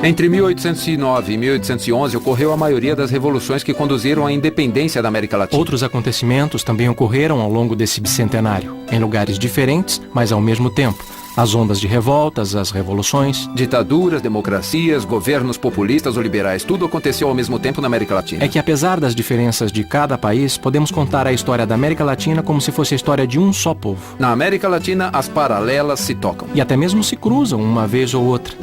Entre 1809 e 1811 ocorreu a maioria das revoluções que conduziram à independência da América Latina. Outros acontecimentos também ocorreram ao longo desse bicentenário, em lugares diferentes, mas ao mesmo tempo. As ondas de revoltas, as revoluções... Ditaduras, democracias, governos populistas ou liberais, tudo aconteceu ao mesmo tempo na América Latina. É que apesar das diferenças de cada país, podemos contar a história da América Latina como se fosse a história de um só povo. Na América Latina, as paralelas se tocam. E até mesmo se cruzam uma vez ou outra.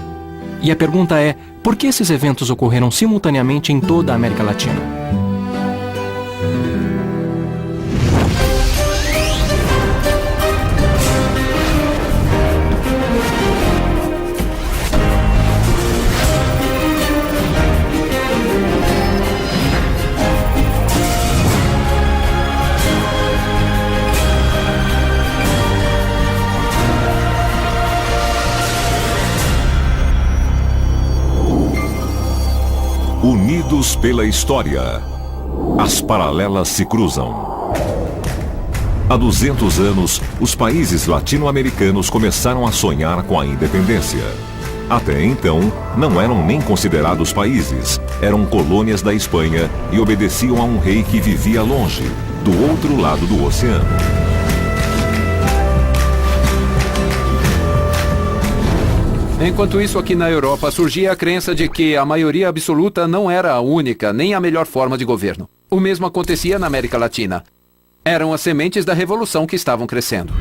E a pergunta é, por que esses eventos ocorreram simultaneamente em toda a América Latina? Unidos pela história, as paralelas se cruzam. Há 200 anos, os países latino-americanos começaram a sonhar com a independência. Até então, não eram nem considerados países, eram colônias da Espanha e obedeciam a um rei que vivia longe, do outro lado do oceano. Enquanto isso, aqui na Europa, surgia a crença de que a maioria absoluta não era a única, nem a melhor forma de governo. O mesmo acontecia na América Latina. Eram as sementes da revolução que estavam crescendo.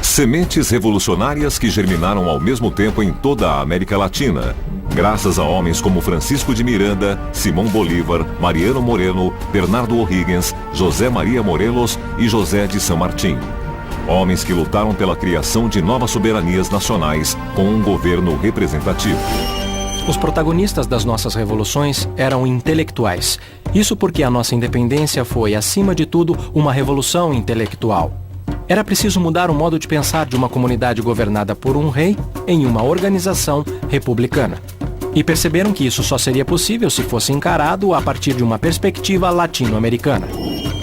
Sementes revolucionárias que germinaram ao mesmo tempo em toda a América Latina, graças a homens como Francisco de Miranda, Simão Bolívar, Mariano Moreno, Bernardo O'Higgins, José Maria Morelos e José de San Martín. Homens que lutaram pela criação de novas soberanias nacionais com um governo representativo. Os protagonistas das nossas revoluções eram intelectuais. Isso porque a nossa independência foi, acima de tudo, uma revolução intelectual. Era preciso mudar o modo de pensar de uma comunidade governada por um rei em uma organização republicana. E perceberam que isso só seria possível se fosse encarado a partir de uma perspectiva latino-americana.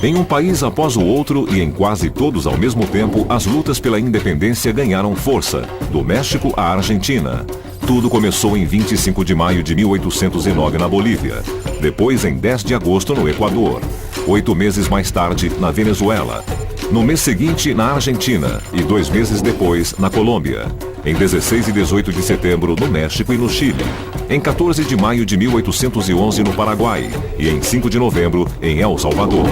Em um país após o outro e em quase todos ao mesmo tempo, as lutas pela independência ganharam força, do México à Argentina. Tudo começou em 25 de maio de 1809 na Bolívia, depois em 10 de agosto no Equador, 8 meses mais tarde na Venezuela, no mês seguinte na Argentina e 2 meses depois na Colômbia, em 16 e 18 de setembro no México e no Chile, em 14 de maio de 1811 no Paraguai e em 5 de novembro em El Salvador.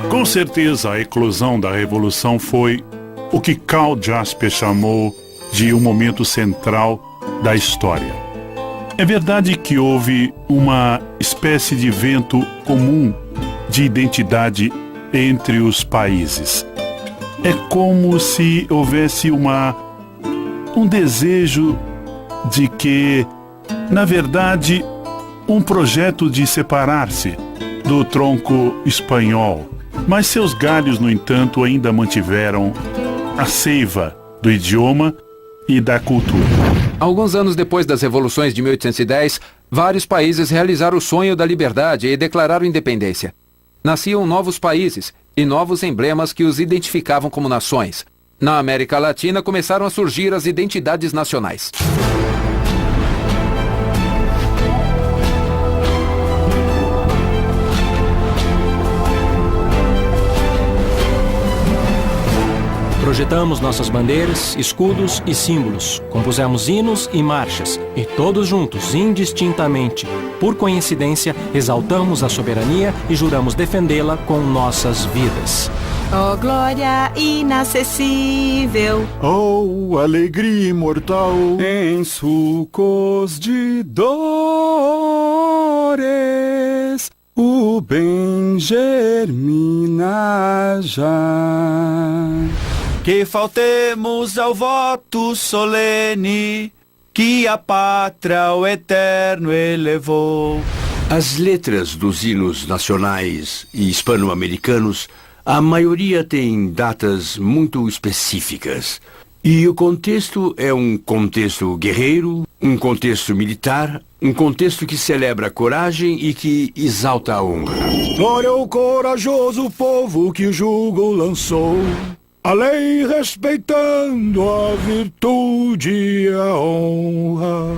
Com certeza, a eclosão da Revolução foi o que Karl Jaspers chamou de um momento central da história. É verdade que houve uma espécie de vento comum de identidade entre os países. É como se houvesse um desejo de que, na verdade, um projeto de separar-se do tronco espanhol. Mas seus galhos, no entanto, ainda mantiveram a seiva do idioma e da cultura. Alguns anos depois das revoluções de 1810, vários países realizaram o sonho da liberdade e declararam independência. Nasciam novos países e novos emblemas que os identificavam como nações. Na América Latina começaram a surgir as identidades nacionais. Projetamos nossas bandeiras, escudos e símbolos, compusemos hinos e marchas, e todos juntos, indistintamente, por coincidência, exaltamos a soberania e juramos defendê-la com nossas vidas. Oh, glória inacessível! Oh, alegria imortal! Em sulcos de dores, o bem germina já. Que faltemos ao voto solene que a pátria ao eterno elevou. As letras dos hinos nacionais e hispano-americanos, a maioria tem datas muito específicas. E o contexto é um contexto guerreiro, um contexto militar, um contexto que celebra a coragem e que exalta a honra. Glória ao corajoso povo que o jugo lançou. a lei respeitando a virtude e a honra.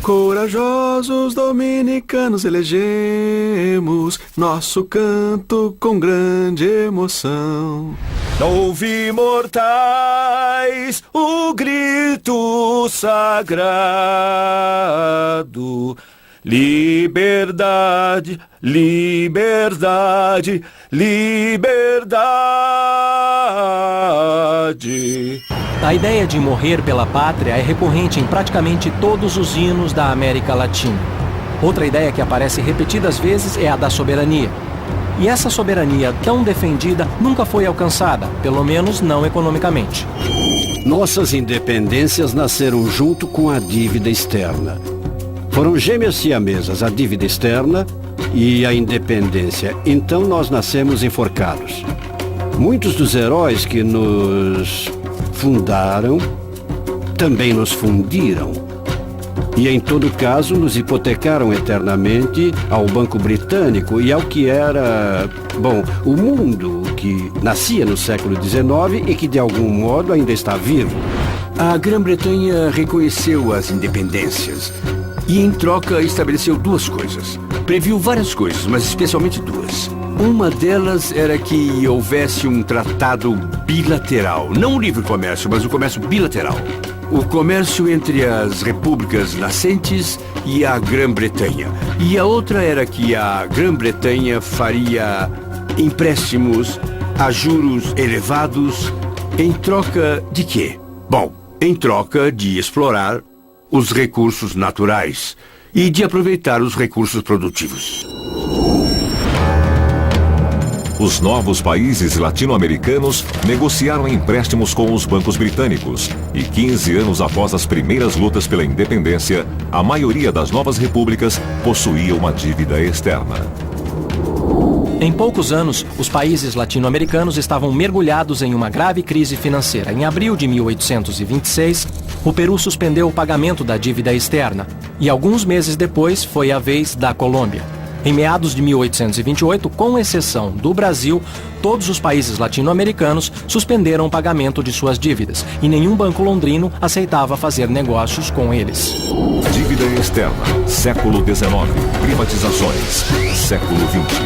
Corajosos dominicanos elegemos nosso canto com grande emoção. Ouvi mortais o grito sagrado. Liberdade, liberdade, liberdade. A ideia de morrer pela pátria é recorrente em praticamente todos os hinos da América Latina. Outra ideia que aparece repetidas vezes é a da soberania. E essa soberania tão defendida nunca foi alcançada, pelo menos não economicamente. Nossas independências nasceram junto com a dívida externa. Foram gêmeas siamesas, a dívida externa e a independência. Então nós nascemos enforcados. Muitos dos heróis que nos fundaram também nos fundiram. E em todo caso nos hipotecaram eternamente ao Banco Britânico e ao que era, o mundo que nascia no século XIX e que de algum modo ainda está vivo. A Grã-Bretanha reconheceu as independências e em troca estabeleceu duas coisas. Previu várias coisas, mas especialmente duas. Uma delas era que houvesse um tratado bilateral, não o livre comércio, mas o comércio bilateral. O comércio entre as repúblicas nascentes e a Grã-Bretanha. E a outra era que a Grã-Bretanha faria empréstimos a juros elevados em troca de quê? Em troca de explorar os recursos naturais e de aproveitar os recursos produtivos. Os novos países latino-americanos negociaram empréstimos com os bancos britânicos e 15 anos após as primeiras lutas pela independência, a maioria das novas repúblicas possuía uma dívida externa. Em poucos anos, os países latino-americanos estavam mergulhados em uma grave crise financeira. Em abril de 1826, o Peru suspendeu o pagamento da dívida externa e alguns meses depois foi a vez da Colômbia. Em meados de 1828, com exceção do Brasil, todos os países latino-americanos suspenderam o pagamento de suas dívidas e nenhum banco londrino aceitava fazer negócios com eles. Dívida externa, século XIX, privatizações, século XX.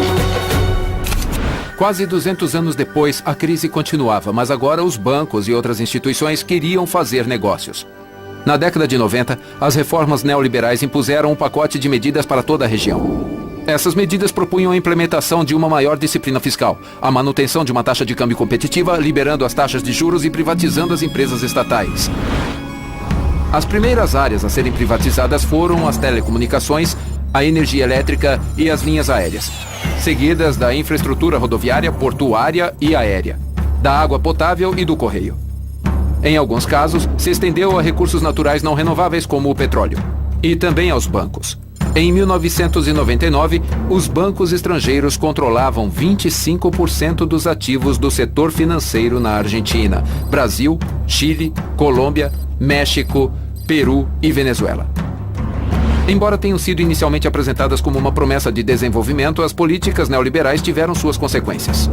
Quase 200 anos depois, a crise continuava, mas agora os bancos e outras instituições queriam fazer negócios. Na década de 90, as reformas neoliberais impuseram um pacote de medidas para toda a região. Essas medidas propunham a implementação de uma maior disciplina fiscal, a manutenção de uma taxa de câmbio competitiva, liberando as taxas de juros e privatizando as empresas estatais. As primeiras áreas a serem privatizadas foram as telecomunicações, a energia elétrica e as linhas aéreas, seguidas da infraestrutura rodoviária, portuária e aérea, da água potável e do correio. Em alguns casos, se estendeu a recursos naturais não renováveis como o petróleo, e também aos bancos. Em 1999, os bancos estrangeiros controlavam 25% dos ativos do setor financeiro na Argentina, Brasil, Chile, Colômbia, México, Peru e Venezuela. Embora tenham sido inicialmente apresentadas como uma promessa de desenvolvimento, as políticas neoliberais tiveram suas consequências.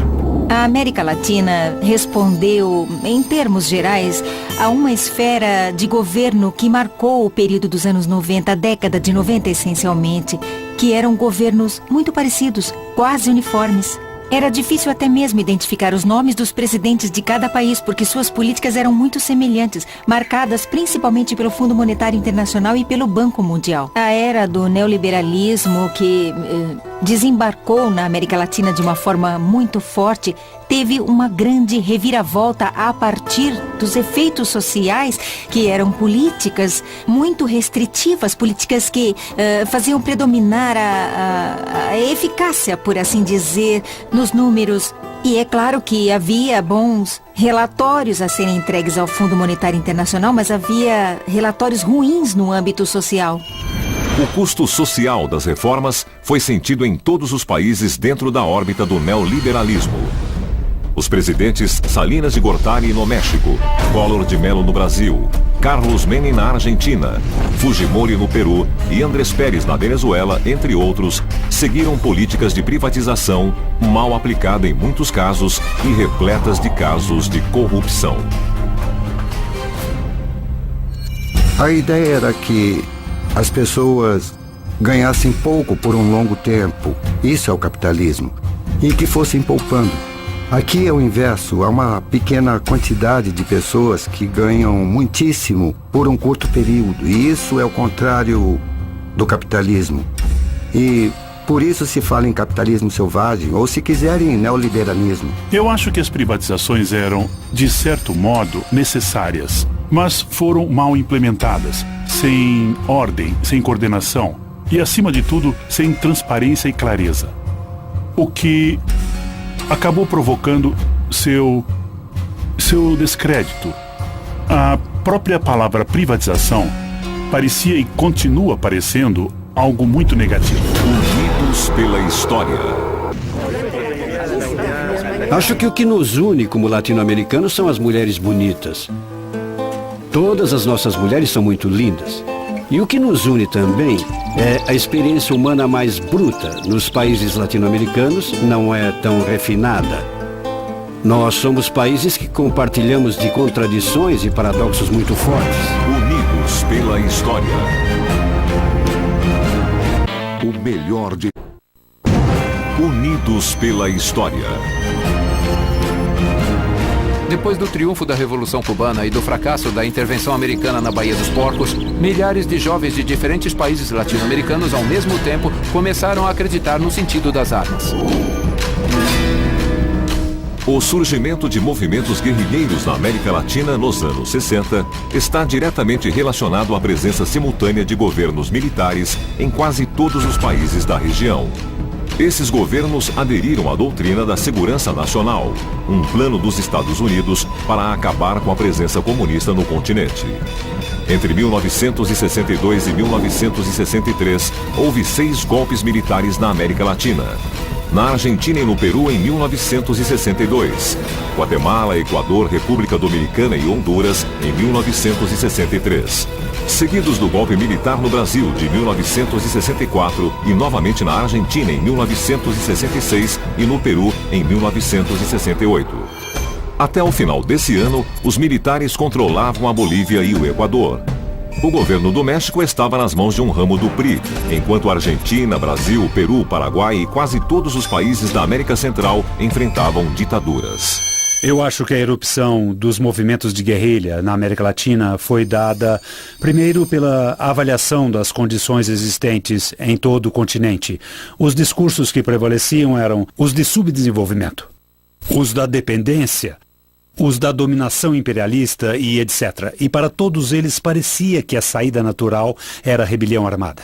A América Latina respondeu, em termos gerais, a uma esfera de governo que marcou o período dos anos 90, a década de 90 essencialmente, que eram governos muito parecidos, quase uniformes. Era difícil até mesmo identificar os nomes dos presidentes de cada país, porque suas políticas eram muito semelhantes, marcadas principalmente pelo Fundo Monetário Internacional e pelo Banco Mundial. A era do neoliberalismo, que desembarcou na América Latina de uma forma muito forte, teve uma grande reviravolta a partir dos efeitos sociais, que eram políticas muito restritivas, políticas que faziam predominar a eficácia, por assim dizer, nos números. E é claro que havia bons relatórios a serem entregues ao Fundo Monetário Internacional, mas havia relatórios ruins no âmbito social. O custo social das reformas foi sentido em todos os países dentro da órbita do neoliberalismo. Os presidentes Salinas de Gortari no México, Collor de Mello no Brasil, Carlos Menem na Argentina, Fujimori no Peru e Andrés Pérez na Venezuela, entre outros, seguiram políticas de privatização mal aplicada em muitos casos e repletas de casos de corrupção. A ideia era que as pessoas ganhassem pouco por um longo tempo, isso é o capitalismo, e que fossem poupando. Aqui é o inverso, há uma pequena quantidade de pessoas que ganham muitíssimo por um curto período, e isso é o contrário do capitalismo. E por isso se fala em capitalismo selvagem, ou se quiserem, neoliberalismo. Eu acho que as privatizações eram, de certo modo, necessárias, mas foram mal implementadas, sem ordem, sem coordenação e, acima de tudo, sem transparência e clareza. O que acabou provocando seu descrédito. A própria palavra privatização parecia e continua parecendo algo muito negativo. Unidos pela história. Acho que o que nos une como latino-americanos são as mulheres bonitas. Todas as nossas mulheres são muito lindas. E o que nos une também é a experiência humana mais bruta. Nos países latino-americanos não é tão refinada. Nós somos países que compartilhamos de contradições e paradoxos muito fortes. Unidos pela história. O melhor de... Unidos pela história. Depois do triunfo da Revolução Cubana e do fracasso da intervenção americana na Baía dos Porcos, milhares de jovens de diferentes países latino-americanos, ao mesmo tempo, começaram a acreditar no sentido das armas. O surgimento de movimentos guerrilheiros na América Latina nos anos 60 está diretamente relacionado à presença simultânea de governos militares em quase todos os países da região. Esses governos aderiram à doutrina da segurança nacional, um plano dos Estados Unidos para acabar com a presença comunista no continente. Entre 1962 e 1963, houve 6 golpes militares na América Latina. Na Argentina e no Peru em 1962, Guatemala, Equador, República Dominicana e Honduras em 1963. Seguidos do golpe militar no Brasil de 1964 e novamente na Argentina em 1966 e no Peru em 1968. Até o final desse ano, os militares controlavam a Bolívia e o Equador. O governo do México estava nas mãos de um ramo do PRI, enquanto a Argentina, Brasil, Peru, Paraguai e quase todos os países da América Central enfrentavam ditaduras. Eu acho que a erupção dos movimentos de guerrilha na América Latina foi dada, primeiro, pela avaliação das condições existentes em todo o continente. Os discursos que prevaleciam eram os de subdesenvolvimento, os da dependência, os da dominação imperialista e etc. E para todos eles parecia que a saída natural era a rebelião armada.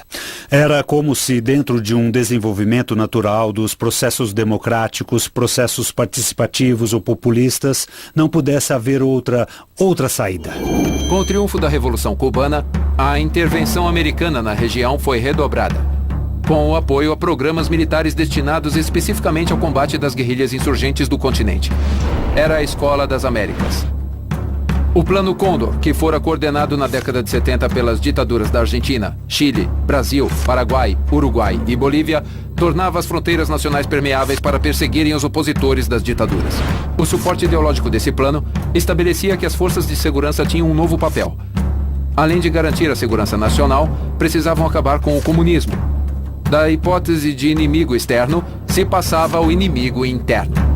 Era como se dentro de um desenvolvimento natural dos processos democráticos, processos participativos ou populistas, não pudesse haver outra saída. Com o triunfo da Revolução Cubana, a intervenção americana na região foi redobrada, com o apoio a programas militares destinados especificamente ao combate das guerrilhas insurgentes do continente. Era a Escola das Américas. O Plano Cóndor, que fora coordenado na década de 70 pelas ditaduras da Argentina, Chile, Brasil, Paraguai, Uruguai e Bolívia, tornava as fronteiras nacionais permeáveis para perseguirem os opositores das ditaduras. O suporte ideológico desse plano estabelecia que as forças de segurança tinham um novo papel. Além de garantir a segurança nacional, precisavam acabar com o comunismo. Da hipótese de inimigo externo, se passava ao inimigo interno.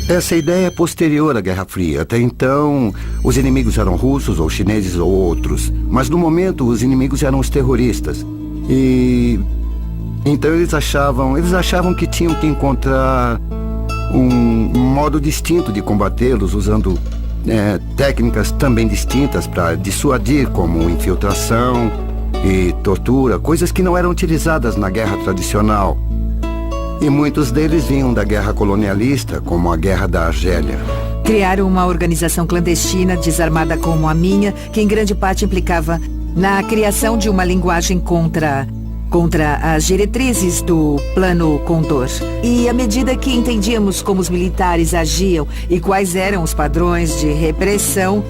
Essa ideia é posterior à Guerra Fria. Até então, os inimigos eram russos ou chineses ou outros. Mas no momento, os inimigos eram os terroristas. E então eles achavam que tinham que encontrar um modo distinto de combatê-los, usando técnicas também distintas para dissuadir, como infiltração e tortura, coisas que não eram utilizadas na guerra tradicional. E muitos deles vinham da guerra colonialista, como a Guerra da Argélia. Criaram uma organização clandestina, desarmada como a minha, que em grande parte implicava na criação de uma linguagem contra as diretrizes do Plano Cóndor. E à medida que entendíamos como os militares agiam e quais eram os padrões de repressão,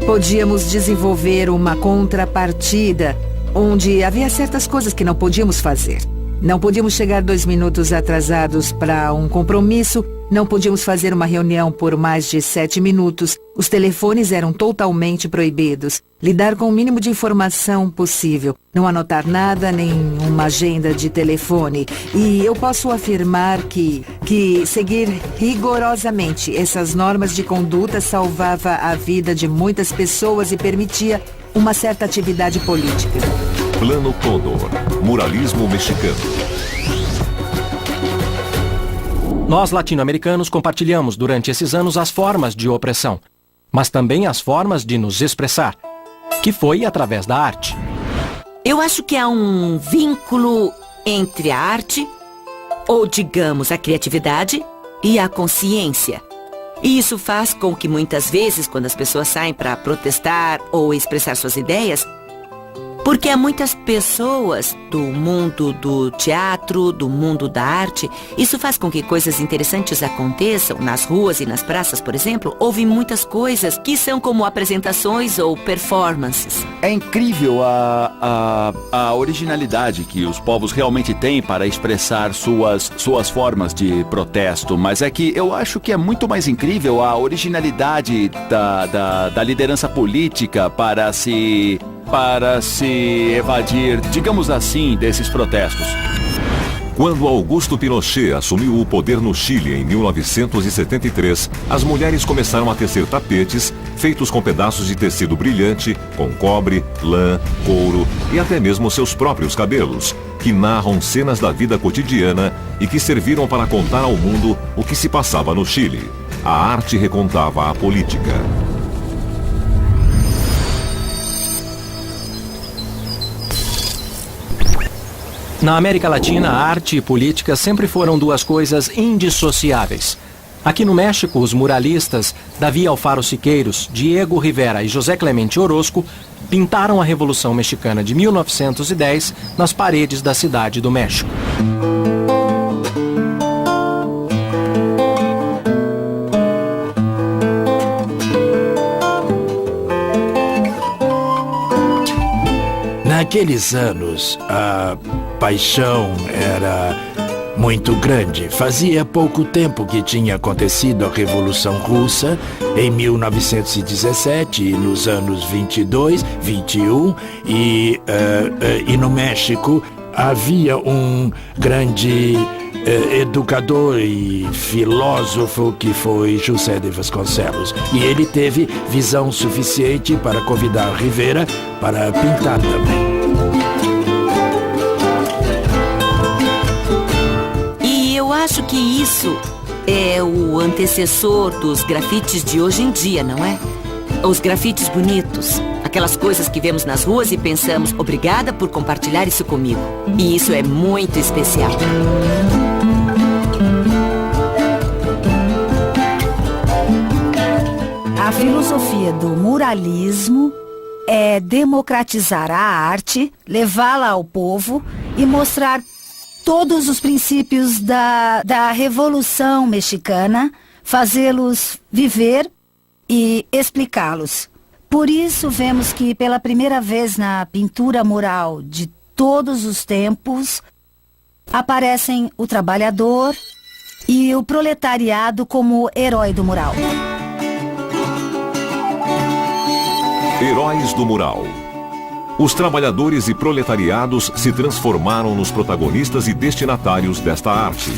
podíamos desenvolver uma contrapartida onde havia certas coisas que não podíamos fazer. Não podíamos chegar 2 minutos atrasados para um compromisso, não podíamos fazer uma reunião por mais de 7 minutos, os telefones eram totalmente proibidos, lidar com o mínimo de informação possível, não anotar nada, nem uma agenda de telefone. E eu posso afirmar que seguir rigorosamente essas normas de conduta salvava a vida de muitas pessoas e permitia uma certa atividade política. Plano Cóndor, muralismo mexicano. Nós, latino-americanos, compartilhamos durante esses anos as formas de opressão, mas também as formas de nos expressar, que foi através da arte. Eu acho que há um vínculo entre a arte, ou digamos a criatividade, e a consciência. E isso faz com que muitas vezes, quando as pessoas saem para protestar ou expressar suas ideias, porque há muitas pessoas do mundo do teatro, do mundo da arte, isso faz com que coisas interessantes aconteçam nas ruas e nas praças, por exemplo. Houve muitas coisas que são como apresentações ou performances. É incrível a originalidade que os povos realmente têm para expressar suas formas de protesto, mas é que eu acho que é muito mais incrível a originalidade da liderança política para se evadir, digamos assim, desses protestos. Quando Augusto Pinochet assumiu o poder no Chile em 1973, as mulheres começaram a tecer tapetes feitos com pedaços de tecido brilhante, com cobre, lã, couro e até mesmo seus próprios cabelos, que narram cenas da vida cotidiana e que serviram para contar ao mundo o que se passava no Chile. A arte recontava a política. Na América Latina, a arte e política sempre foram duas coisas indissociáveis. Aqui no México, os muralistas Davi Alfaro Siqueiros, Diego Rivera e José Clemente Orozco pintaram a Revolução Mexicana de 1910 nas paredes da Cidade do México. Naqueles anos, a paixão era muito grande. Fazia pouco tempo que tinha acontecido a Revolução Russa, em 1917, nos anos 22, 21, e no México havia um grande educador e filósofo que foi José de Vasconcelos. E ele teve visão suficiente para convidar Rivera para pintar também. E eu acho que isso é o antecessor dos grafites de hoje em dia, não é? Os grafites bonitos. Aquelas coisas que vemos nas ruas e pensamos, obrigada por compartilhar isso comigo. E isso é muito especial. A filosofia do muralismo é democratizar a arte, levá-la ao povo e mostrar todos os princípios da Revolução Mexicana, fazê-los viver e explicá-los. Por isso vemos que pela primeira vez na pintura mural de todos os tempos aparecem o trabalhador e o proletariado como herói do mural. Heróis do mural. Os trabalhadores e proletariados se transformaram nos protagonistas e destinatários desta arte,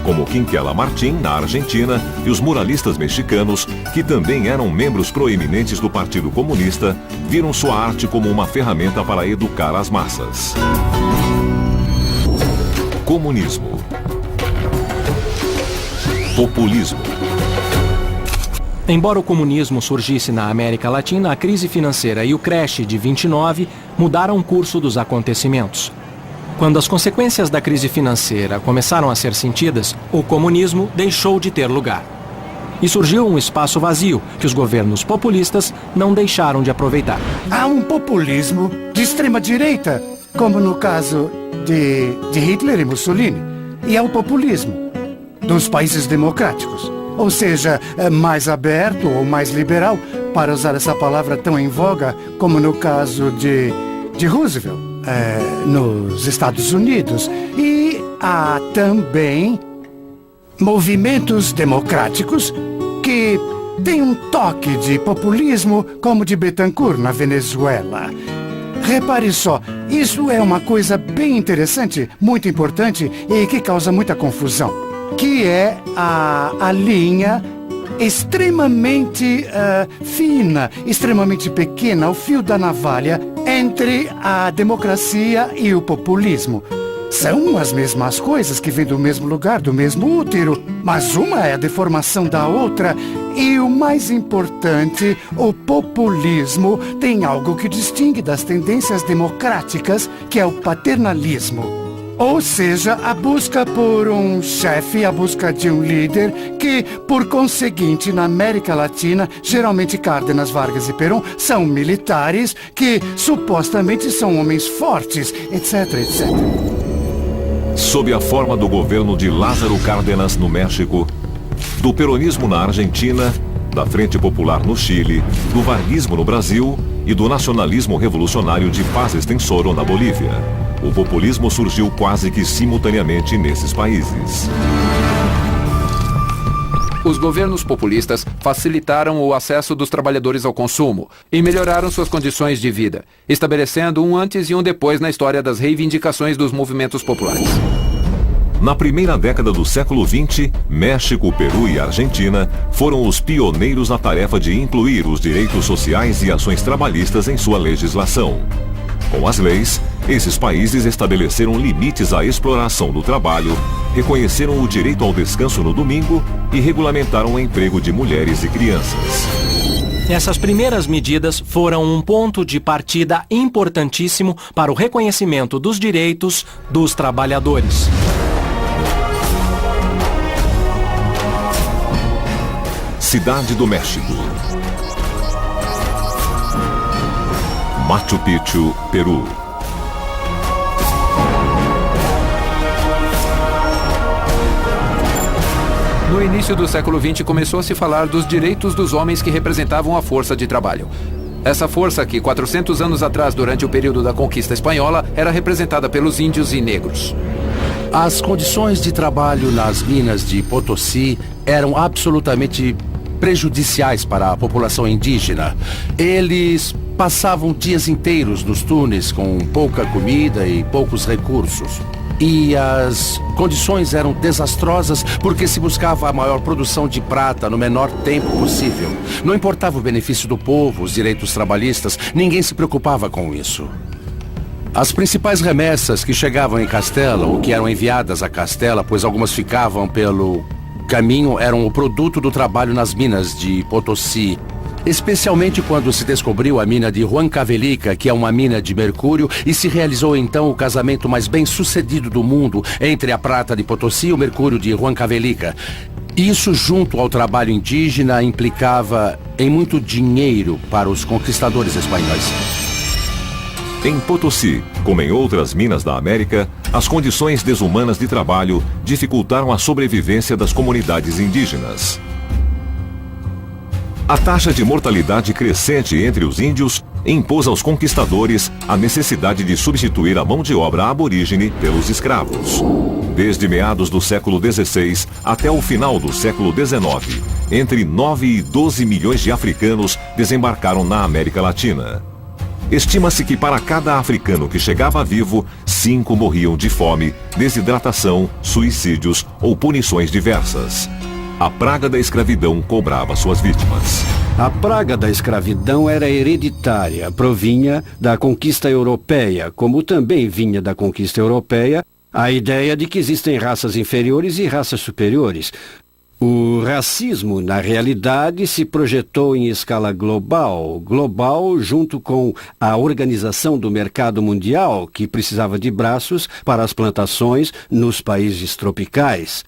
como Quinquela Martín, na Argentina, e os muralistas mexicanos, que também eram membros proeminentes do Partido Comunista, viram sua arte como uma ferramenta para educar as massas. Comunismo. Populismo. Embora o comunismo surgisse na América Latina, a crise financeira e o crash de 29 mudaram o curso dos acontecimentos. Quando as consequências da crise financeira começaram a ser sentidas, o comunismo deixou de ter lugar. E surgiu um espaço vazio que os governos populistas não deixaram de aproveitar. Há um populismo de extrema-direita, como no caso de Hitler e Mussolini. E há o populismo dos países democráticos. ou seja, mais aberto ou mais liberal, para usar essa palavra tão em voga como no caso de Roosevelt, nos Estados Unidos. E há também movimentos democráticos que têm um toque de populismo, como de Betancourt, na Venezuela. Repare só, isso é uma coisa bem interessante, muito importante e que causa muita confusão, que é a linha extremamente fina, extremamente pequena, o fio da navalha entre a democracia e o populismo. São as mesmas coisas que vêm do mesmo lugar, do mesmo útero, mas uma é a deformação da outra. E o mais importante, o populismo tem algo que distingue das tendências democráticas, que é o paternalismo. Ou seja, a busca por um chefe, a busca de um líder que, por conseguinte, na América Latina, geralmente Cárdenas, Vargas e Perón são militares que supostamente são homens fortes, etc, etc. Sob a forma do governo de Lázaro Cárdenas no México, do peronismo na Argentina, da Frente Popular no Chile, do varguismo no Brasil e do nacionalismo revolucionário de Paz Extensoro na Bolívia. O populismo surgiu quase que simultaneamente nesses países. Os governos populistas facilitaram o acesso dos trabalhadores ao consumo e melhoraram suas condições de vida, estabelecendo um antes e um depois na história das reivindicações dos movimentos populares. Na primeira década do século XX, México, Peru e Argentina foram os pioneiros na tarefa de incluir os direitos sociais e ações trabalhistas em sua legislação. Com as leis, esses países estabeleceram limites à exploração do trabalho, reconheceram o direito ao descanso no domingo e regulamentaram o emprego de mulheres e crianças. Essas primeiras medidas foram um ponto de partida importantíssimo para o reconhecimento dos direitos dos trabalhadores. Cidade do México. Machu Picchu, Peru. No início do século XX começou a se falar dos direitos dos homens que representavam a força de trabalho. Essa força que, 400 anos atrás, durante o período da conquista espanhola, era representada pelos índios e negros. As condições de trabalho nas minas de Potosí eram absolutamente prejudiciais para a população indígena. Eles passavam dias inteiros nos túneis com pouca comida e poucos recursos. E as condições eram desastrosas porque se buscava a maior produção de prata no menor tempo possível. Não importava o benefício do povo, os direitos trabalhistas, ninguém se preocupava com isso. As principais remessas que chegavam em Castela, ou que eram enviadas a Castela, pois algumas ficavam pelo caminho, eram o produto do trabalho nas minas de Potosí. Especialmente quando se descobriu a mina de Huancavelica, que é uma mina de mercúrio, e se realizou então o casamento mais bem sucedido do mundo entre a prata de Potosí e o mercúrio de Huancavelica. Isso, junto ao trabalho indígena, implicava em muito dinheiro para os conquistadores espanhóis. Em Potosí, como em outras minas da América, as condições desumanas de trabalho dificultaram a sobrevivência das comunidades indígenas. A taxa de mortalidade crescente entre os índios impôs aos conquistadores a necessidade de substituir a mão de obra aborígene pelos escravos. Desde meados do século XVI até o final do século XIX, entre 9 e 12 milhões de africanos desembarcaram na América Latina. Estima-se que para cada africano que chegava vivo, 5 morriam de fome, desidratação, suicídios ou punições diversas. A praga da escravidão cobrava suas vítimas. A praga da escravidão era hereditária, provinha da conquista europeia, como também vinha da conquista europeia a ideia de que existem raças inferiores e raças superiores. O racismo, na realidade, se projetou em escala global junto com a Organização do Mercado Mundial, que precisava de braços para as plantações nos países tropicais.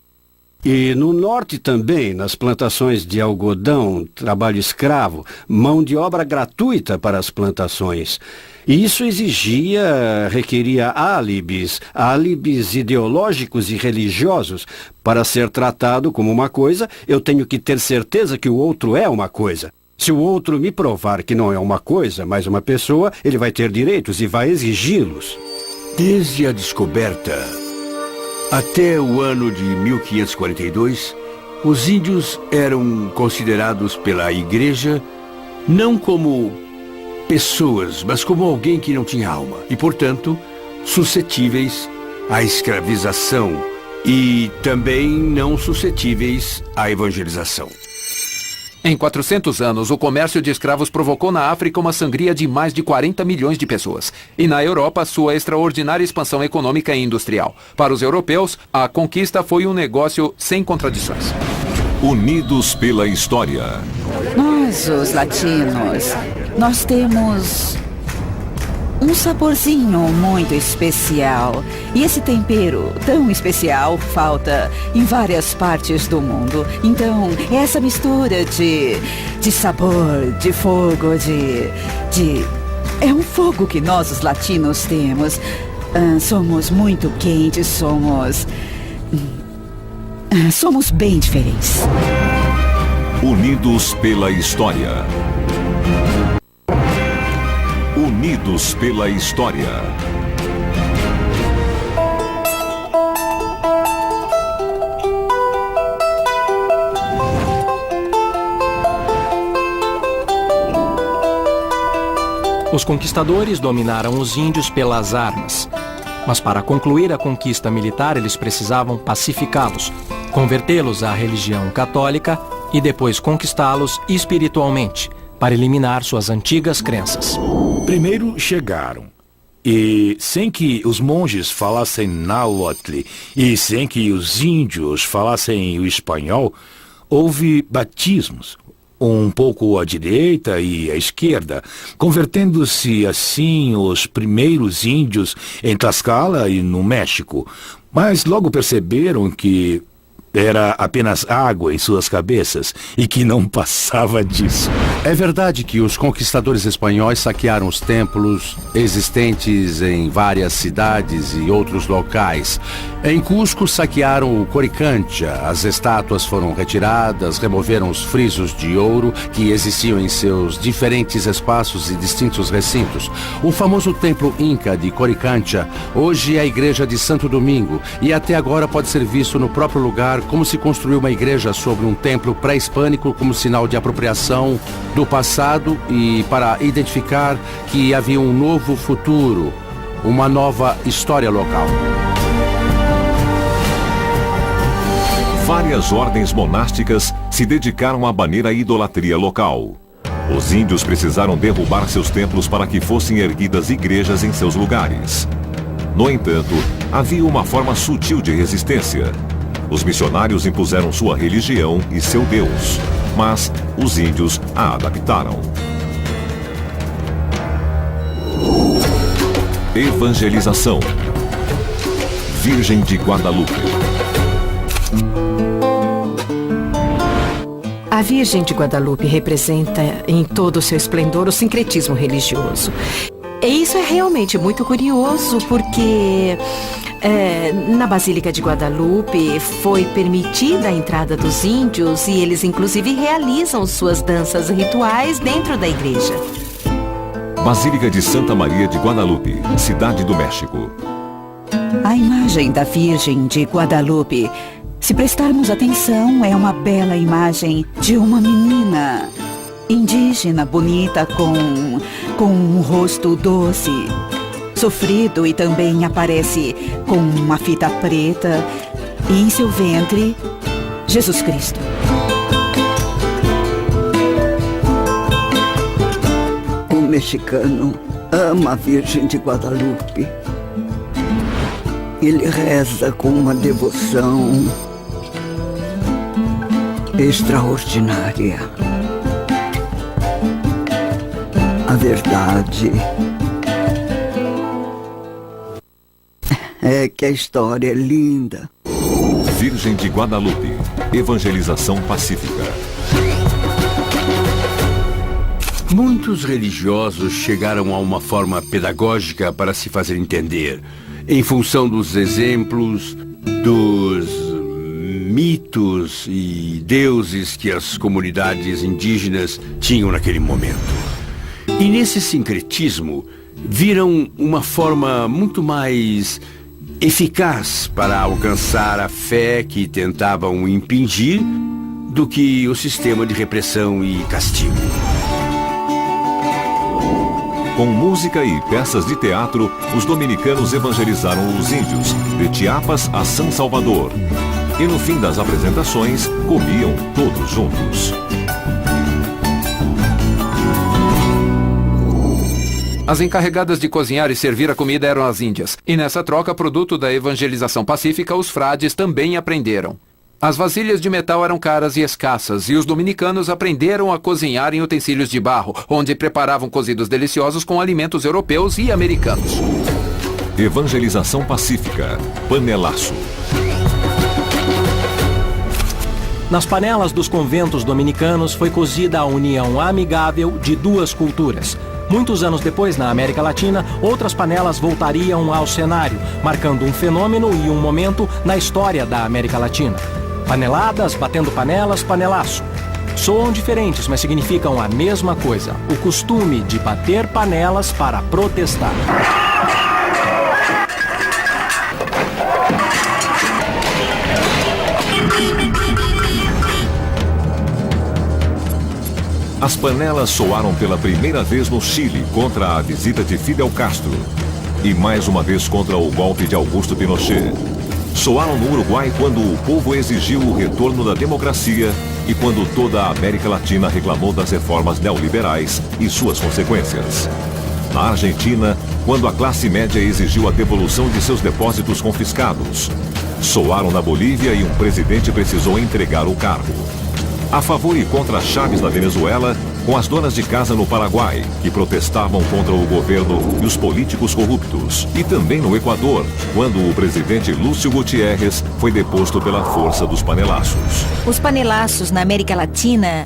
E no norte também, nas plantações de algodão, trabalho escravo, mão de obra gratuita para as plantações. E isso requeria álibis ideológicos e religiosos. Para ser tratado como uma coisa, eu tenho que ter certeza que o outro é uma coisa. Se o outro me provar que não é uma coisa, mas uma pessoa, ele vai ter direitos e vai exigi-los. Desde a descoberta até o ano de 1542, os índios eram considerados pela Igreja não como pessoas, mas como alguém que não tinha alma e, portanto, suscetíveis à escravização e também não suscetíveis à evangelização. Em 400 anos, o comércio de escravos provocou na África uma sangria de mais de 40 milhões de pessoas. E na Europa, sua extraordinária expansão econômica e industrial. Para os europeus, a conquista foi um negócio sem contradições. Unidos pela história. Nós, os latinos, nós temos um saborzinho muito especial. E esse tempero tão especial falta em várias partes do mundo. Então, essa mistura de sabor, de fogo, é um fogo que nós, os latinos, temos. Somos muito quentes, somos bem diferentes. Unidos pela história. Unidos pela história. Os conquistadores dominaram os índios pelas armas. Mas para concluir a conquista militar, eles precisavam pacificá-los, convertê-los à religião católica e depois conquistá-los espiritualmente, para eliminar suas antigas crenças. Primeiro chegaram, e sem que os monges falassem náhuatl e sem que os índios falassem o espanhol, houve batismos, um pouco à direita e à esquerda, convertendo-se assim os primeiros índios em Tlaxcala e no México. Mas logo perceberam que era apenas água em suas cabeças e que não passava disso. É verdade que os conquistadores espanhóis saquearam os templos existentes em várias cidades e outros locais. Em Cusco, saquearam o Coricancha. As estátuas foram retiradas, removeram os frisos de ouro que existiam em seus diferentes espaços e distintos recintos. O famoso templo Inca de Coricancha hoje é a igreja de Santo Domingo e até agora pode ser visto no próprio lugar como se construiu uma igreja sobre um templo pré-hispânico como sinal de apropriação do passado e para identificar que havia um novo futuro, uma nova história local. Várias ordens monásticas se dedicaram a banir a idolatria local. Os índios precisaram derrubar seus templos para que fossem erguidas igrejas em seus lugares. No entanto, havia uma forma sutil de resistência. Os missionários impuseram sua religião e seu Deus, mas os índios a adaptaram. Evangelização. Virgem de Guadalupe. A Virgem de Guadalupe representa em todo o seu esplendor o sincretismo religioso. E isso é realmente muito curioso porque na Basílica de Guadalupe foi permitida a entrada dos índios e eles inclusive realizam suas danças rituais dentro da igreja. Basílica de Santa Maria de Guadalupe, Cidade do México. A imagem da Virgem de Guadalupe, se prestarmos atenção, é uma bela imagem de uma menina indígena bonita com um rosto doce, sofrido, e também aparece com uma fita preta e em seu ventre Jesus Cristo. O mexicano ama a Virgem de Guadalupe. Ele reza com uma devoção extraordinária. A verdade é que a história é linda. Virgem de Guadalupe. Evangelização pacífica. Muitos religiosos chegaram a uma forma pedagógica para se fazer entender, em função dos exemplos, dos mitos e deuses que as comunidades indígenas tinham naquele momento. E nesse sincretismo, viram uma forma muito mais eficaz para alcançar a fé que tentavam impingir do que o sistema de repressão e castigo. Com música e peças de teatro, os dominicanos evangelizaram os índios, de Chiapas a São Salvador. E no fim das apresentações, comiam todos juntos. As encarregadas de cozinhar e servir a comida eram as índias. E nessa troca, produto da evangelização pacífica, os frades também aprenderam. As vasilhas de metal eram caras e escassas, e os dominicanos aprenderam a cozinhar em utensílios de barro, onde preparavam cozidos deliciosos com alimentos europeus e americanos. Evangelização pacífica. Panelaço. Nas panelas dos conventos dominicanos foi cozida a união amigável de duas culturas. Muitos anos depois, na América Latina, outras panelas voltariam ao cenário, marcando um fenômeno e um momento na história da América Latina. Paneladas, batendo panelas, panelaço. Soam diferentes, mas significam a mesma coisa: o costume de bater panelas para protestar. As panelas soaram pela primeira vez no Chile contra a visita de Fidel Castro e mais uma vez contra o golpe de Augusto Pinochet. Soaram no Uruguai quando o povo exigiu o retorno da democracia e quando toda a América Latina reclamou das reformas neoliberais e suas consequências. Na Argentina, quando a classe média exigiu a devolução de seus depósitos confiscados. Soaram na Bolívia e um presidente precisou entregar o cargo. A favor e contra Chávez na Venezuela, com as donas de casa no Paraguai, que protestavam contra o governo e os políticos corruptos. E também no Equador, quando o presidente Lúcio Gutiérrez foi deposto pela força dos panelaços. Os panelaços na América Latina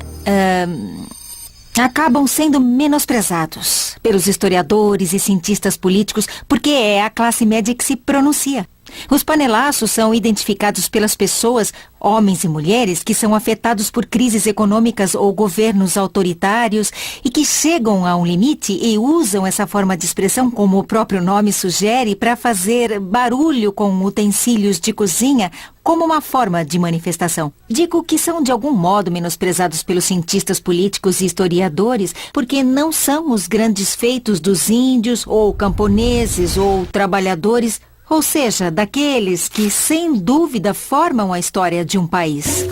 acabam sendo menosprezados pelos historiadores e cientistas políticos porque é a classe média que se pronuncia. Os panelaços são identificados pelas pessoas, homens e mulheres, que são afetados por crises econômicas ou governos autoritários e que chegam a um limite e usam essa forma de expressão, como o próprio nome sugere, para fazer barulho com utensílios de cozinha como uma forma de manifestação. Digo que são de algum modo menosprezados pelos cientistas políticos e historiadores porque não são os grandes feitos dos índios ou camponeses ou trabalhadores, ou seja, daqueles que, sem dúvida, formam a história de um país.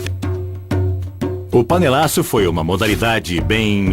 O panelaço foi uma modalidade bem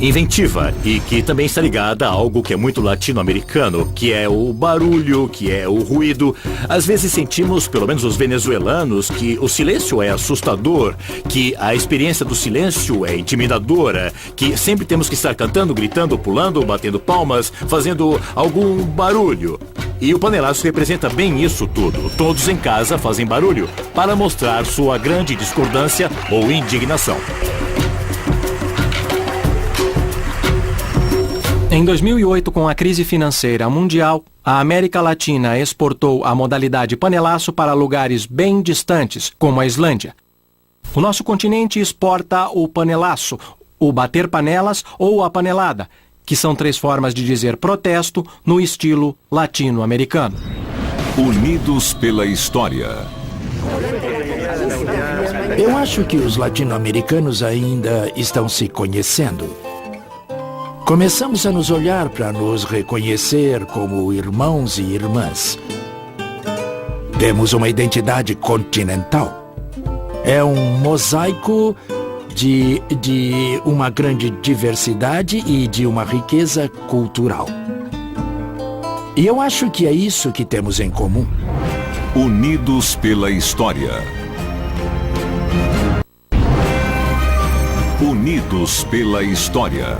inventiva e que também está ligada a algo que é muito latino-americano, que é o barulho, que é o ruído. Às vezes sentimos, pelo menos os venezuelanos, que o silêncio é assustador, que a experiência do silêncio é intimidadora, que sempre temos que estar cantando, gritando, pulando, batendo palmas, fazendo algum barulho. E o panelaço representa bem isso tudo. Todos em casa fazem barulho para mostrar sua grande discordância ou indignação. Em 2008, com a crise financeira mundial, a América Latina exportou a modalidade panelaço para lugares bem distantes, como a Islândia. O nosso continente exporta o panelaço, o bater panelas ou a panelada, que são 3 formas de dizer protesto no estilo latino-americano. Unidos pela história. Eu acho que os latino-americanos ainda estão se conhecendo. Começamos a nos olhar para nos reconhecer como irmãos e irmãs. Temos uma identidade continental. É um mosaico de uma grande diversidade e de uma riqueza cultural. E eu acho que é isso que temos em comum. Unidos pela história. Unidos pela história.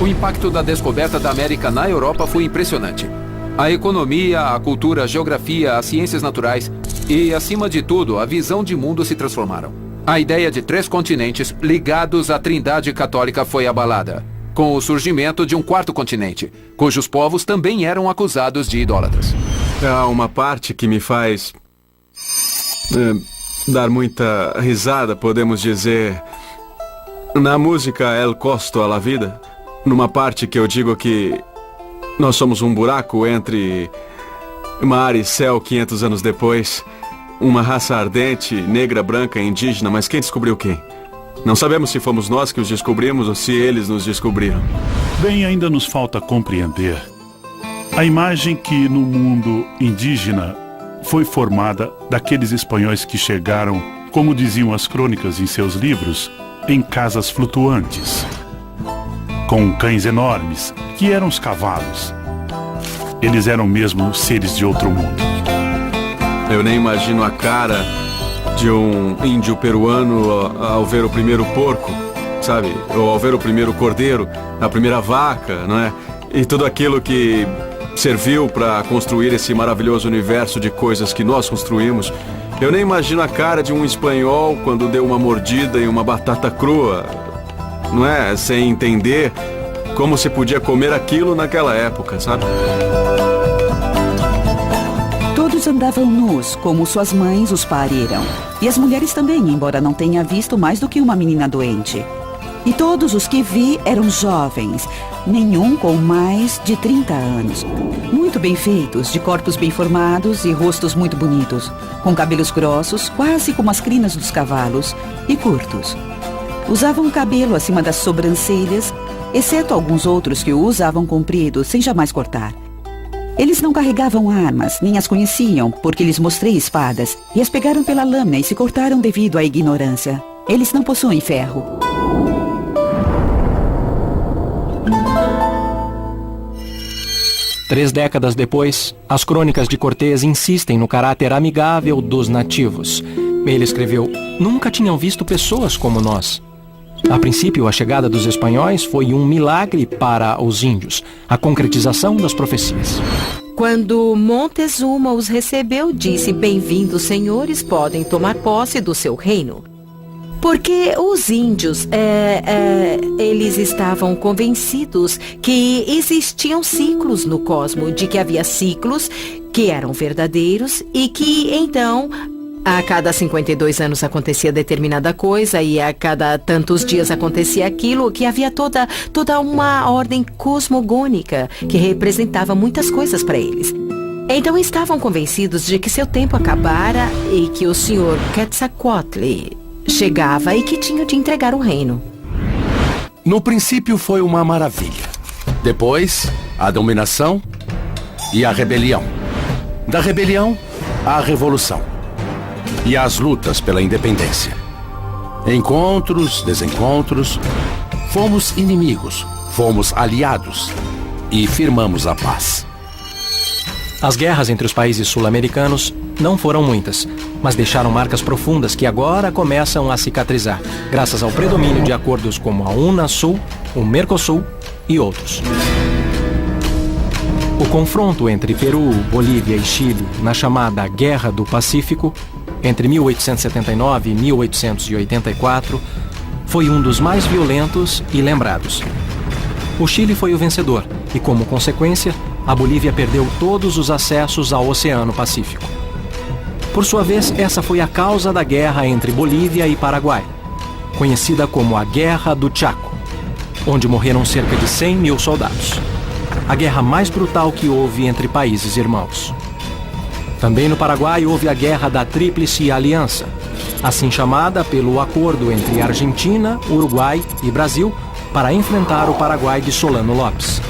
O impacto da descoberta da América na Europa foi impressionante. A economia, a cultura, a geografia, as ciências naturais e, acima de tudo, a visão de mundo se transformaram. A ideia de 3 continentes ligados à Trindade Católica foi abalada, com o surgimento de um 4º continente, cujos povos também eram acusados de idólatras. Há uma parte que me faz dar muita risada, podemos dizer. Na música El Costo a la Vida, numa parte que eu digo que nós somos um buraco entre mar e céu 500 anos depois, uma raça ardente, negra, branca, indígena, mas quem descobriu quem? Não sabemos se fomos nós que os descobrimos ou se eles nos descobriram. Bem, ainda nos falta compreender a imagem que no mundo indígena foi formada daqueles espanhóis que chegaram, como diziam as crônicas em seus livros, em casas flutuantes, com cães enormes, que eram os cavalos. Eles eram mesmo seres de outro mundo. Eu nem imagino a cara de um índio peruano ao ver o primeiro porco, sabe? Ou ao ver o primeiro cordeiro, a primeira vaca, não é? E tudo aquilo que serviu para construir esse maravilhoso universo de coisas que nós construímos. Eu nem imagino a cara de um espanhol quando deu uma mordida em uma batata crua, não é? Sem entender como se podia comer aquilo naquela época, sabe? Todos andavam nus, como suas mães os pariram. E as mulheres também, embora não tenha visto mais do que uma menina doente. E todos os que vi eram jovens, nenhum com mais de 30 anos. Muito bem feitos, de corpos bem formados e rostos muito bonitos, com cabelos grossos, quase como as crinas dos cavalos, e curtos. Usavam o cabelo acima das sobrancelhas, exceto alguns outros que o usavam comprido, sem jamais cortar. Eles não carregavam armas, nem as conheciam, porque lhes mostrei espadas, e as pegaram pela lâmina e se cortaram devido à ignorância. Eles não possuem ferro. Três décadas depois, as crônicas de Cortés insistem no caráter amigável dos nativos. Ele escreveu: "Nunca tinham visto pessoas como nós." A princípio, a chegada dos espanhóis foi um milagre para os índios, a concretização das profecias. Quando Montezuma os recebeu, disse: "Bem-vindos, senhores, podem tomar posse do seu reino." Porque os índios, eles estavam convencidos que existiam ciclos no cosmos, de que havia ciclos que eram verdadeiros e que, então, a cada 52 anos acontecia determinada coisa e a cada tantos dias acontecia aquilo, que havia toda uma ordem cosmogônica que representava muitas coisas para eles. Então estavam convencidos de que seu tempo acabara e que o senhor Quetzalcoatl chegava e que tinha de entregar o reino. No princípio foi uma maravilha. Depois, a dominação e a rebelião. Da rebelião, a revolução. E as lutas pela independência. Encontros, desencontros. Fomos inimigos, fomos aliados e firmamos a paz. As guerras entre os países sul-americanos não foram muitas, mas deixaram marcas profundas que agora começam a cicatrizar, graças ao predomínio de acordos como a Unasul, o Mercosul e outros. O confronto entre Peru, Bolívia e Chile na chamada Guerra do Pacífico, entre 1879 e 1884, foi um dos mais violentos e lembrados. O Chile foi o vencedor e, como consequência, a Bolívia perdeu todos os acessos ao Oceano Pacífico. Por sua vez, essa foi a causa da guerra entre Bolívia e Paraguai, conhecida como a Guerra do Chaco, onde morreram cerca de 100 mil soldados. A guerra mais brutal que houve entre países irmãos. Também no Paraguai houve a Guerra da Tríplice Aliança, assim chamada pelo acordo entre Argentina, Uruguai e Brasil para enfrentar o Paraguai de Solano Lopes.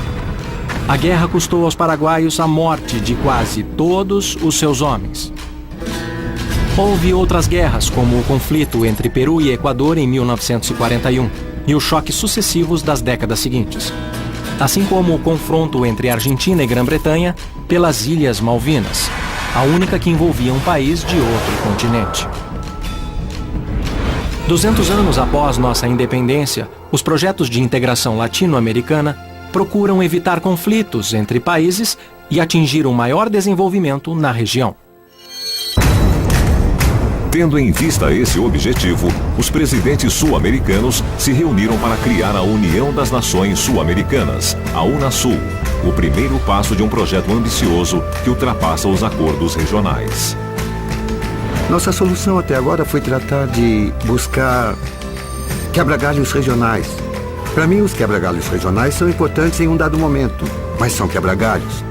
A guerra custou aos paraguaios a morte de quase todos os seus homens. Houve outras guerras, como o conflito entre Peru e Equador em 1941 e os choques sucessivos das décadas seguintes, assim como o confronto entre Argentina e Grã-Bretanha pelas Ilhas Malvinas, a única que envolvia um país de outro continente. 200 anos após nossa independência, os projetos de integração latino-americana procuram evitar conflitos entre países e atingir um maior desenvolvimento na região. Tendo em vista esse objetivo, os presidentes sul-americanos se reuniram para criar a União das Nações Sul-Americanas, a Unasul, o primeiro passo de um projeto ambicioso que ultrapassa os acordos regionais. Nossa solução até agora foi tratar de buscar quebra-galhos regionais. Para mim, os quebra-galhos regionais são importantes em um dado momento, mas são quebra-galhos.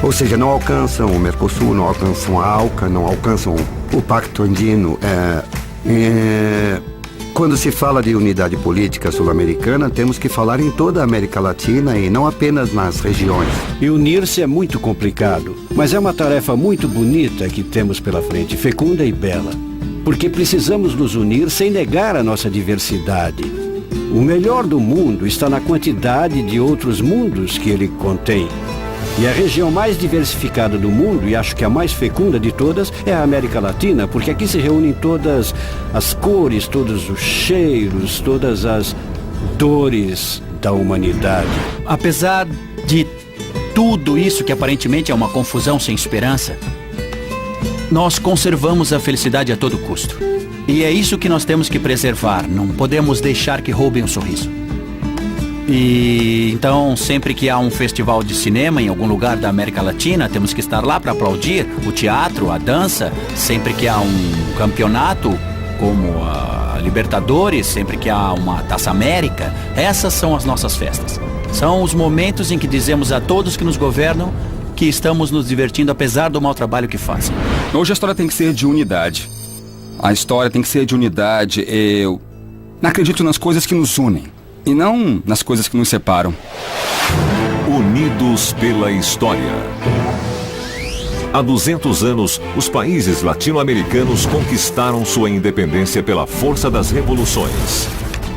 Ou seja, não alcançam o Mercosul, não alcançam a ALCA, não alcançam o Pacto Andino. Quando se fala de unidade política sul-americana, temos que falar em toda a América Latina e não apenas nas regiões. E unir-se é muito complicado, mas é uma tarefa muito bonita que temos pela frente, fecunda e bela. Porque precisamos nos unir sem negar a nossa diversidade. O melhor do mundo está na quantidade de outros mundos que ele contém. E a região mais diversificada do mundo, e acho que a mais fecunda de todas, é a América Latina, porque aqui se reúnem todas as cores, todos os cheiros, todas as dores da humanidade. Apesar de tudo isso que aparentemente é uma confusão sem esperança, nós conservamos a felicidade a todo custo. E é isso que nós temos que preservar, não podemos deixar que roubem o sorriso. E então, sempre que há um festival de cinema em algum lugar da América Latina, temos que estar lá para aplaudir o teatro, a dança. Sempre que há um campeonato, como a Libertadores, sempre que há uma Taça América, essas são as nossas festas. São os momentos em que dizemos a todos que nos governam que estamos nos divertindo apesar do mau trabalho que fazem. Hoje a história tem que ser de unidade. A história tem que ser de unidade. Eu não acredito nas coisas que nos unem e não nas coisas que nos separam. Unidos pela história. Há 200 anos, os países latino-americanos conquistaram sua independência pela força das revoluções.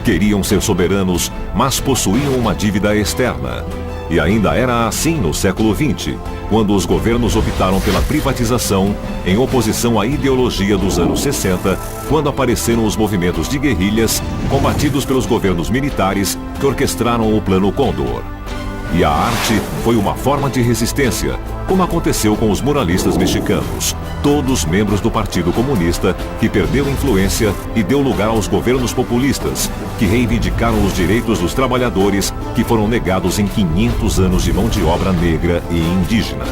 Queriam ser soberanos, mas possuíam uma dívida externa. E ainda era assim no século XX, quando os governos optaram pela privatização, em oposição à ideologia dos anos 60, quando apareceram os movimentos de guerrilhas, combatidos pelos governos militares que orquestraram o Plano Condor. E a arte foi uma forma de resistência, como aconteceu com os muralistas mexicanos, todos membros do Partido Comunista, que perdeu influência e deu lugar aos governos populistas, que reivindicaram os direitos dos trabalhadores que foram negados em 500 anos de mão de obra negra e indígena.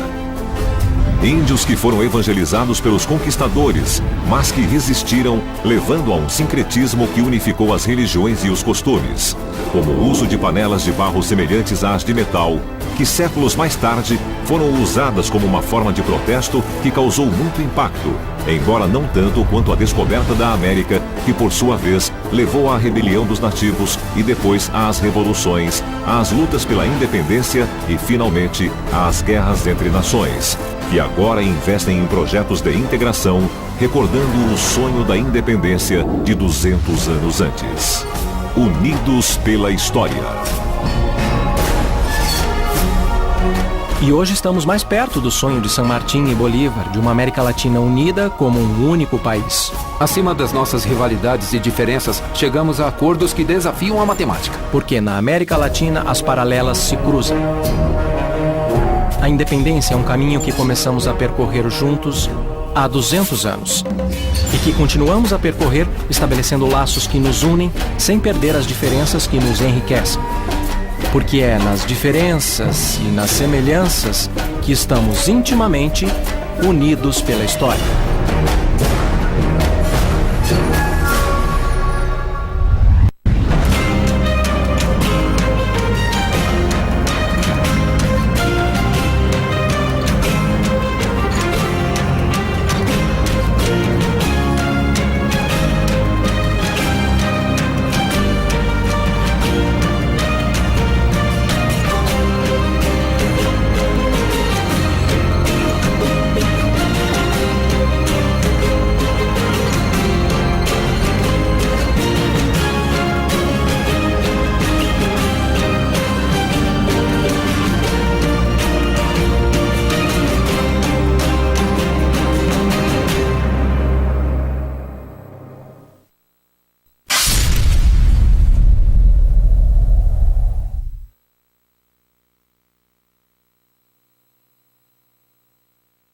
Índios que foram evangelizados pelos conquistadores, mas que resistiram, levando a um sincretismo que unificou as religiões e os costumes, como o uso de panelas de barro semelhantes às de metal, que séculos mais tarde foram usadas como uma forma de protesto que causou muito impacto, embora não tanto quanto a descoberta da América, que por sua vez levou à rebelião dos nativos e depois às revoluções, às lutas pela independência e, finalmente, às guerras entre nações, que agora investem em projetos de integração, recordando o sonho da independência de 200 anos antes. Unidos pela história. E hoje estamos mais perto do sonho de San Martín e Bolívar, de uma América Latina unida como um único país. Acima das nossas rivalidades e diferenças, chegamos a acordos que desafiam a matemática. Porque na América Latina as paralelas se cruzam. A independência é um caminho que começamos a percorrer juntos há 200 anos. E que continuamos a percorrer estabelecendo laços que nos unem sem perder as diferenças que nos enriquecem. Porque é nas diferenças e nas semelhanças que estamos intimamente unidos pela história.